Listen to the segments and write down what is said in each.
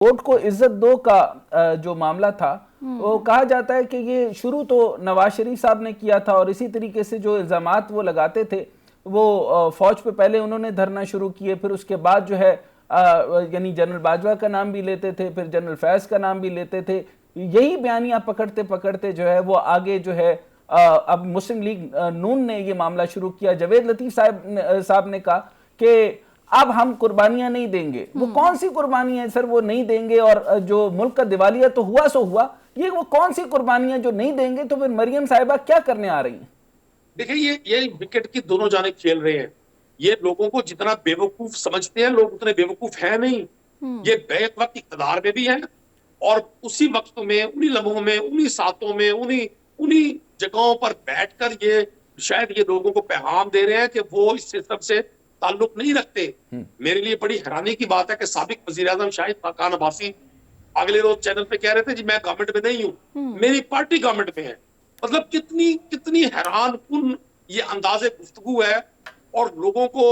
Vote को इज्जत दो का जो मामला था, वो कहा जाता है कि ये शुरू तो नवाज शरीफ साहब ने किया था और इसी तरीके से जो इल्जामात वो लगाते थे वो फौज पे पहले उन्होंने धरना शुरू किए, फिर उसके बाद जो है यानी जनरल बाजवा का नाम भी लेते थे, फिर जनरल फैज का नाम भी लेते थे। यही बयानियां पकड़ते पकड़ते जो है वो आगे जो है अब मुस्लिम लीग नून ने ये मामला शुरू किया। जावेद लतीफ साहब ने कहा कि अब हम कुर्बानियां नहीं देंगे। वो कौन सी कुर्बानियां है सर वो नहीं देंगे? और जो मुल्क का दिवालिया तो हुआ सो हुआ, ये वो कौन सी कुर्बानियां जो नहीं देंगे? तो फिर मरियम साहिबा क्या करने आ रही हैं? देखिए, ये विकेट की दोनों जाने खेल रहे हैं। ये लोगों को जितना बेवकूफ समझते हैं, लोग उतने बेवकूफ है नहीं। ये बैक वक्त इक़्तिदार में भी है और उसी वक्त में, उन्हीं लम्हों में, उन्हीं सातों में, उन्हीं उन्हीं जगहों पर बैठकर ये शायद ये लोगों को पैगाम दे रहे हैं कि वो इस सिस्टम से ताल्लुक नहीं रखते। मेरे लिए बड़ी हैरानी की बात है कि साबिक वजीर आजम शाहिद खान अब्बासी अगले रोज चैनल पे कह रहे थे जी मैं गवर्नमेंट में नहीं हूं, मेरी पार्टी गवर्नमेंट में है। मतलब कितनी कितनी हैरान कुन ये अंदाजे गुफ्तगू है। और लोगों को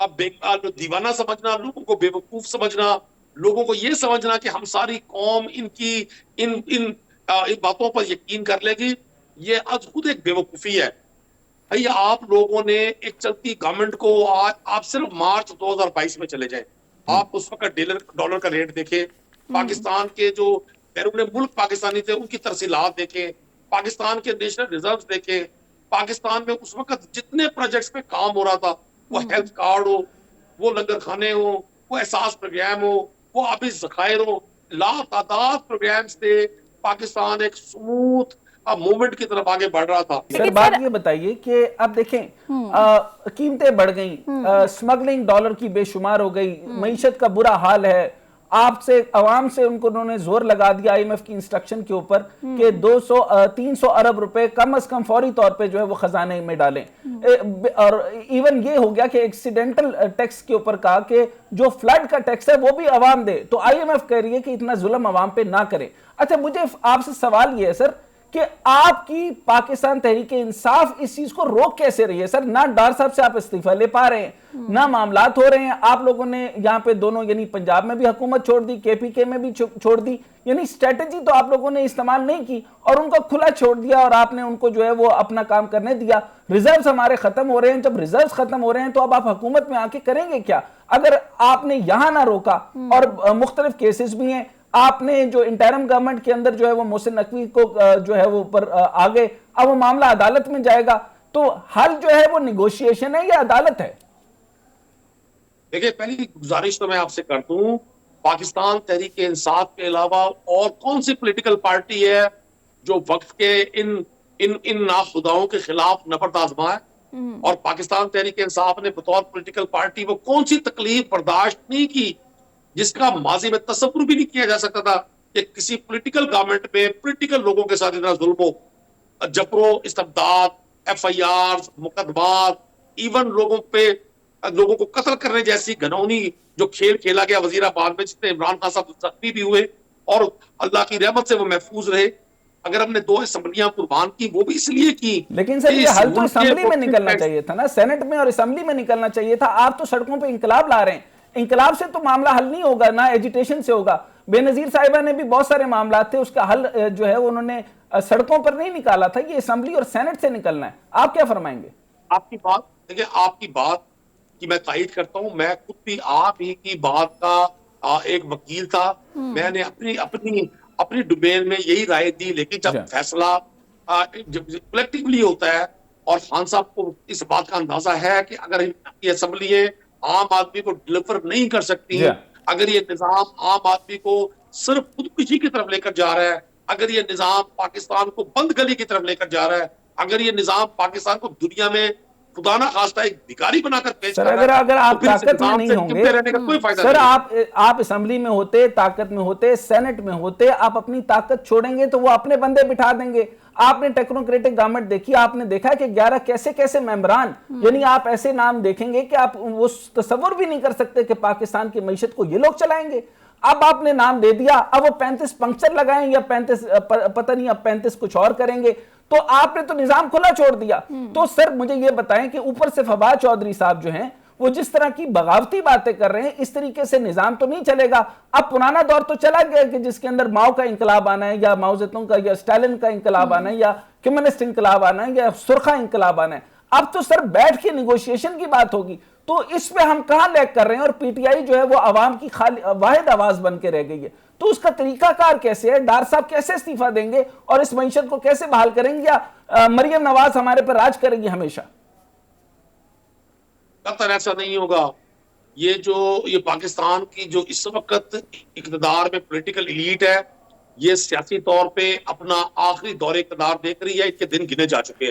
अब दीवाना समझना, लोगों को बेवकूफ समझना, लोगों को ये समझना कि हम सारी कौम इनकी इन इन इन बातों पर यकीन कर लेगी, ये आज खुद एक बेवकूफी है। भाई आप लोगों ने एक चलती गवर्नमेंट को आप सिर्फ मार्च 2022 में चले जाए, आप उस वक्त डॉलर का रेट देखें, पाकिस्तान के जो बैरून मुल्क पाकिस्तानी थे उनकी तरसीलात देखें, पाकिस्तान के नेशनल रिजर्व देखें, पाकिस्तान में उस वक्त जितने प्रोजेक्ट्स पे काम हो रहा था, वो हेल्थ कार्ड हो, वो लंगर खाने हो, वो एहसास प्रोग्राम हो, वो आबी जखायर हो, लातादाद प्रोग्राम्स थे। पाकिस्तान एक स्मूथ मूवमेंट की तरफ आगे बढ़ रहा था। सर बात ये बताइए कि अब देखें कीमतें बढ़ गई, स्मगलिंग डॉलर की बेशुमार हो गई, मईशत का बुरा हाल है। आपसे आवाम से उन्होंने जोर लगा दिया आईएमएफ की इंस्ट्रक्शन के ऊपर कि 300 अरब रुपए कम से कम फौरी तौर पे जो है वो खजाने में डालें। और इवन ये हो गया कि एक्सीडेंटल टैक्स के ऊपर कहा कि जो फ्लड का टैक्स है वो भी आवाम दे। तो आईएमएफ कह रही है कि इतना जुल्म आवाम पे ना करे। अच्छा, मुझे आपसे सवाल ये है सर कि आपकी पाकिस्तान तहरीक इंसाफ इस चीज को रोक कैसे रही है? सर ना डार साहब से आप इस्तीफा ले पा रहे हैं, ना मामलात हो रहे हैं। आप लोगों ने यहाँ पे दोनों यानी पंजाब में भी हुकूमत छोड़ दी, केपीके में भी छोड़ दी, यानी स्ट्रेटेजी तो आप लोगों ने इस्तेमाल नहीं की और उनको खुला छोड़ दिया और आपने उनको जो है वो अपना काम करने दिया। रिजर्व्स हमारे खत्म हो रहे हैं, जब रिजर्व्स खत्म हो रहे हैं तो अब आप हुकूमत में आके करेंगे क्या? अगर आपने यहां ना रोका, और मुख्तलिफ केसेस भी हैं, आपने जो इंटरिम गवर्नमेंट के अंदर जो है वो मोहसिन नकवी को जो है वो ऊपर आ गए, अब वो मामला अदालत में जाएगा। तो हल जो है वो निगोशिएशन है या अदालत है? देखिए, पहली गुजारिश तो मैं आपसे कर दूं, पाकिस्तान तहरीक इंसाफ के अलावा और कौन सी पॉलिटिकल पार्टी है जो वक्त के इन इन इन नाखुदाओं के खिलाफ नफरत आजमाए? और पाकिस्तान तहरीक इंसाफ ने बतौर पॉलिटिकल पार्टी वो कौन सी तकलीफ बर्दाश्त नहीं की जिसका माजी में तस्वुर भी नहीं किया जा सकता था कि किसी पॉलिटिकल गवर्नमेंट में पॉलिटिकल लोगों के साथ इतना जुल्म हो, जबरो इस्तबदाद, FIR, मुकदमात, इवन लोगों को कत्ल करने जैसी घनौनी जो खेल खेला गया वजीराबाद में, जिसमें इमरान खान साहब जख्मी भी हुए और अल्लाह की रहमत से वो महफूज रहे। अगर हमने 2 असेंबलियां कुर्बान की, वो भी इसलिए की। लेकिन सर ये हल तो असेंबली में निकलना चाहिए था ना, सेनेट में और असेंबली में निकलना चाहिए था। आप तो सड़कों पे इंकलाब ला रहे हैं, इंकलाब से तो मामला हल नहीं होगा ना, एजिटेशन से होगा। बेनजीर साहिबा ने भी बहुत सारे मामला थे, उसका हल जो है उन्होंने सड़कों पर नहीं निकाला था, ये असेंबली और सेनेट से निकलना है। आप क्या फरमाएंगे? आपकी बात, देखिए आपकी बात की मैं तायीद करता हूं। मैं खुद भी आप ही की बात का एक वकील था। मैंने अपनी अपनी अपनी डोमेन में यही राय दी, लेकिन जब फैसला कलेक्टिवली होता है और खान साहब को इस बात का अंदाजा है कि अगर ये असेंबली आम आदमी को डिलीवर नहीं कर सकती, अगर ये निजाम आम आदमी को सिर्फ खुदकुशी की तरफ लेकर जा रहा है, अगर ये निजाम पाकिस्तान को बंद गली की तरफ लेकर जा रहा है, अगर ये निजाम पाकिस्तान को दुनिया में खुदा ना खास्ता एक भिखारी बनाकर पेश कर रहा है, अगर आप तो ताकत में नहीं होंगे सर, आप असेंबली में होते, ताकत में होते, सेनेट में होते, आप अपनी ताकत छोड़ेंगे तो वो अपने बंदे बिठा देंगे। आपने टेक्नोक्रेटिक गवर्नमेंट देखी, आपने देखा कि 11 कैसे कैसे मेंबरान, यानी आप ऐसे नाम देखेंगे कि आप वो तस्वुर भी नहीं कर सकते कि पाकिस्तान की मईशत को ये लोग चलाएंगे। अब आपने नाम दे दिया, अब वो 35 पंक्चर लगाएं या 35 पता नहीं, अब 35 कुछ और करेंगे। तो आपने तो निजाम खुला छोड़ दिया। तो सर मुझे ये बताएं कि ऊपर से फवाद चौधरी साहब जो हैं वो जिस तरह की बगावती बातें कर रहे हैं, इस तरीके से निजाम तो नहीं चलेगा। अब पुराना दौर तो चला गया कि जिसके अंदर माओ का इंकलाब आना है, या माओ जेतुंग का या स्टालिन का इंकलाब आना है, या कम्युनिस्ट इंकलाब आना है, या सुरखा इंकलाब आना है। अब तो सर बैठ के निगोशिएशन की बात होगी। तो इसमें हम कहां लैग कर रहे हैं, और पीटीआई जो है वो आवाम की खाली वाहिद आवाज बन के रह गई है। तो उसका तरीकाकार कैसे है, डार साहब कैसे इस्तीफा देंगे और इस मईशत को कैसे बहाल करेंगे, या मरियम नवाज हमारे पर राज करेगी हमेशा? कतई ऐसा नहीं होगा। ये पाकिस्तान की जो इस वक्त इक़्तिदार में पॉलिटिकल एलीट है, ये सियासी तौर पे अपना आखिरी दौरे इक़्तिदार देख रही है। इसके दिन गिने जा चुके हैं।